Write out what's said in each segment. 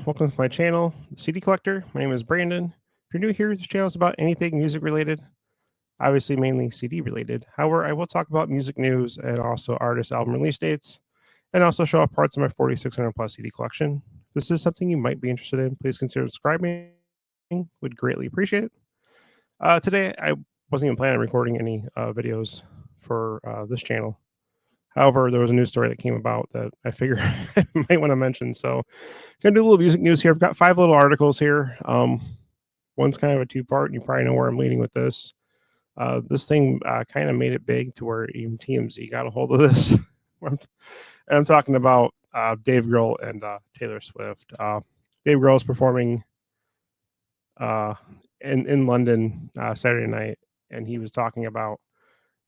Welcome to my channel, CD Collector. My name is Brandon. If you're new here, this channel is about anything music related, obviously mainly CD related. However, I will talk about music news and also artist album release dates, and also show off parts of my 4,600 plus CD collection. If this is something you might be interested in, please consider subscribing. Would greatly appreciate it. Today, I wasn't even planning on recording any videos for this channel. However, there was a news story that came about that I figure I might want to mention. So, gonna do a little music news here. I've got 5 little articles here. One's kind of a two-part, and you probably know where I'm leading with this. This thing kind of made it big to where even TMZ got a hold of this. And I'm talking about Dave Grohl and Taylor Swift. Dave Grohl is performing in London Saturday night, and he was talking about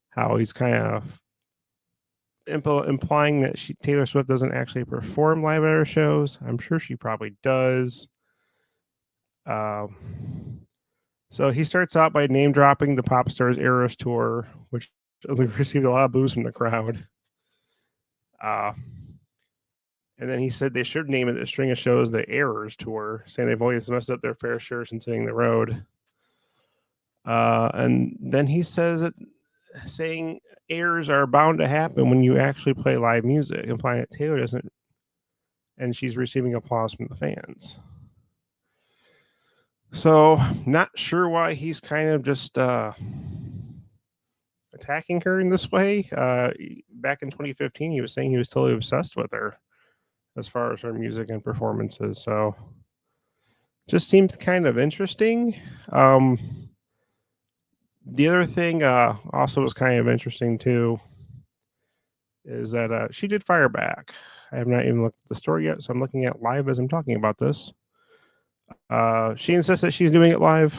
how he's kind of implying that Taylor Swift doesn't actually perform live at her shows. I'm sure she probably does. So he starts out by name dropping the pop star's Eras tour, which received a lot of boos from the crowd. And then he said they should name it a string of shows the Errors tour, saying they've always messed up their fair share since hitting the road. And then he says that saying errors are bound to happen when you actually play live music, implying that Taylor doesn't, and she's receiving applause from the fans. So, not sure why he's kind of just attacking her in this way. Back in 2015, he was saying he was totally obsessed with her as far as her music and performances. So, just seems kind of interesting. The other thing also was kind of interesting too is that she did fire back. I have not even looked at the story yet, so I'm looking at live as I'm talking about this. She insists that she's doing it live.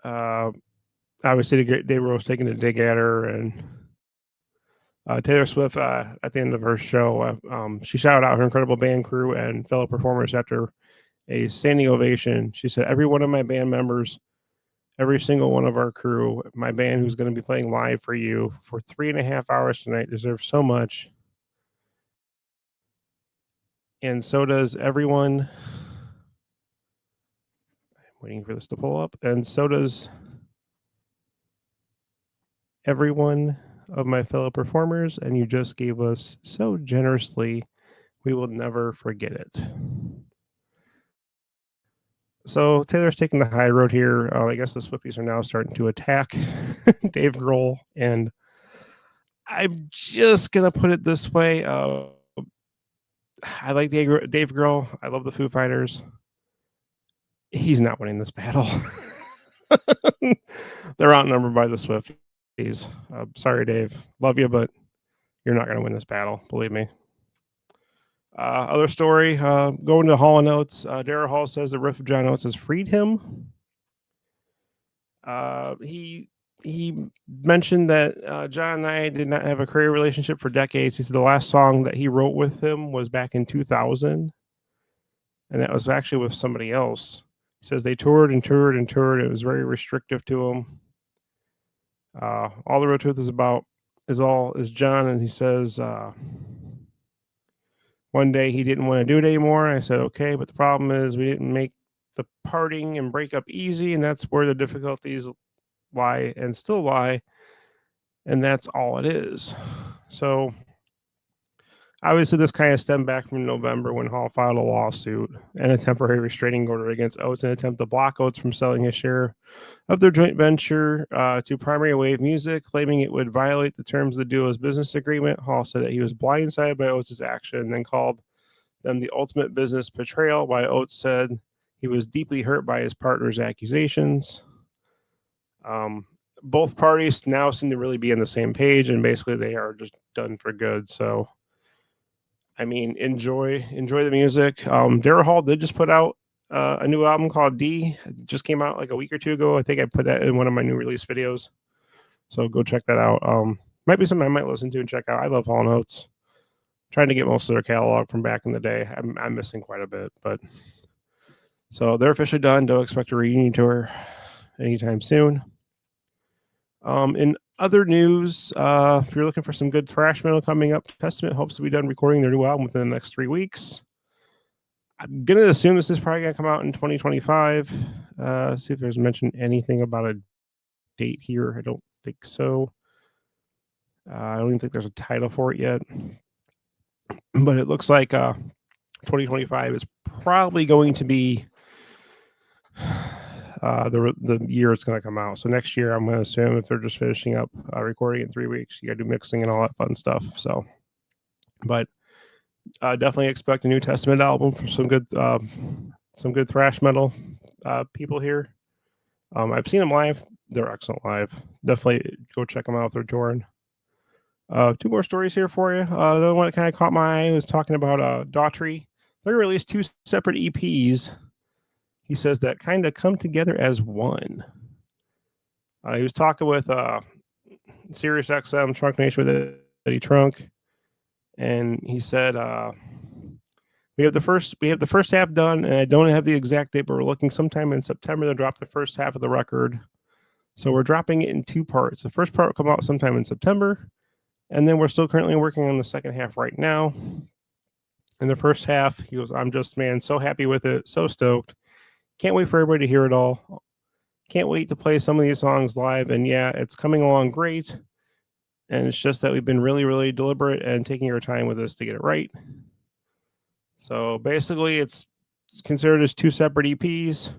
Obviously, Dave Grohl was taking a dig at her, and Taylor Swift, at the end of her show, she shouted out her incredible band crew and fellow performers after a standing ovation. She said, "Every one of my band members, every single one of our crew, my band who's going to be playing live for you for 3.5 hours tonight deserves so much. And so does everyone." I'm waiting for this to pull up. And so does everyone of my fellow performers. And you just gave us so generously. We will never forget it. So Taylor's taking the high road here. I guess the Swifties are now starting to attack Dave Grohl. And I'm just going to put it this way. I like Dave Grohl. I love the Foo Fighters. He's not winning this battle. They're outnumbered by the Swifties. Sorry, Dave. Love you, but you're not going to win this battle. Believe me. Other story, going to Hall & Oates. Daryl Hall says the riff of John Oates has freed him. He mentioned that John and I did not have a career relationship for decades. He said the last song that he wrote with him was back in 2000, and that was actually with somebody else. He says they toured and toured and toured. It was very restrictive to him. All the Road Truth is about is John, and he says one day he didn't want to do it anymore. I said okay, but the problem is we didn't make the parting and breakup easy, and that's where the difficulties lie and still lie, and that's all it is. So obviously this kind of stemmed back from November when Hall filed a lawsuit and a temporary restraining order against Oates in an attempt to block Oates from selling his share of their joint venture to Primary Wave Music, claiming it would violate the terms of the duo's business agreement. Hall said that he was blindsided by Oates' action and then called them the ultimate business betrayal, while Oates said he was deeply hurt by his partner's accusations. Both parties now seem to really be on the same page, and basically they are just done for good. So, I mean, enjoy the music. Daryl Hall did just put out a new album called D. It just came out like a week or two ago. I think I put that in one of my new release videos. So go check that out. Might be something I might listen to and check out. I love Hall & Oates. Trying to get most of their catalog from back in the day. I'm missing quite a bit, but so they're officially done. Don't expect a reunion tour anytime soon. In Other news, if you're looking for some good thrash metal coming up, Testament hopes to be done recording their new album within the next 3 weeks. I'm going to assume this is probably going to come out in 2025. See if there's mentioned anything about a date here. I don't think so. I don't even think there's a title for it yet. But it looks like 2025 is probably going to be the year it's going to come out. So next year, I'm going to assume if they're just finishing up recording in 3 weeks, you got to do mixing and all that fun stuff. So, but definitely expect a New Testament album from some good thrash metal people here. I've seen them live; they're excellent live. Definitely go check them out if they're touring. 2 more stories here for you. The one that kind of caught my eye was talking about Daughtry. They released 2 separate EPs. He says that kind of come together as one. He was talking with Sirius XM Trunk Nation with Eddie Trunk, and he said we have the first half done, and I don't have the exact date, but we're looking sometime in September to drop the first half of the record. So we're dropping it in 2 parts. The first part will come out sometime in September, and then we're still currently working on the second half right now. In the first half, he goes, I'm just, man, so happy with it, so stoked. Can't wait for everybody to hear it all. Can't wait to play some of these songs live. And yeah, it's coming along great. And it's just that we've been really, really deliberate and taking our time with this to get it right. So basically, it's considered as 2 separate EPs.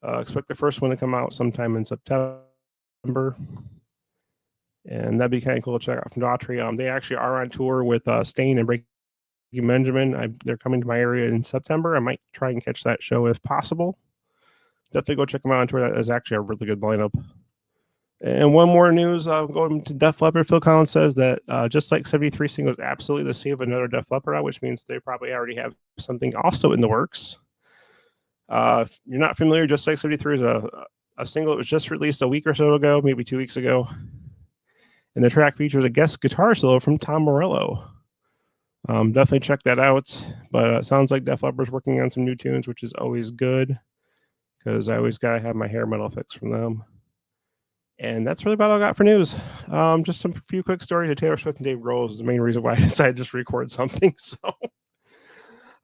Expect the first one to come out sometime in September. And that'd be kind of cool to check out from Daughtry. They actually are on tour with Stain and Breaking Benjamin. They're coming to my area in September. I might try and catch that show if possible. Definitely go check them out on tour. That is actually a really good lineup. And one more news, going to Def Leppard. Phil Collins says that just like 73 singles, absolutely the same of another Def Leppard out, which means they probably already have something also in the works. If you're not familiar, Just Like 73 is a single that was just released a week or so ago, maybe 2 weeks ago. And the track features a guest guitar solo from Tom Morello. Definitely check that out. But it sounds like Def Leppard's working on some new tunes, which is always good because I always got to have my hair metal fix from them. And that's really about all I got for news. Just some few quick stories of Taylor Swift and Dave Grohl is the main reason why I decided to just record something. So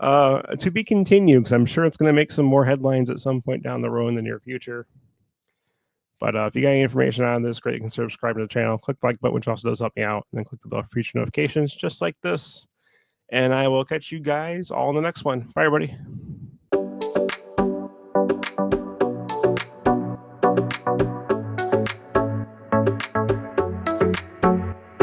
to be continued, because I'm sure it's going to make some more headlines at some point down the road in the near future. But if you got any information on this, great, you can subscribe to the channel. Click the like button, which also does help me out. And then click the bell for future notifications, just like this. And I will catch you guys all in the next one. Bye, everybody.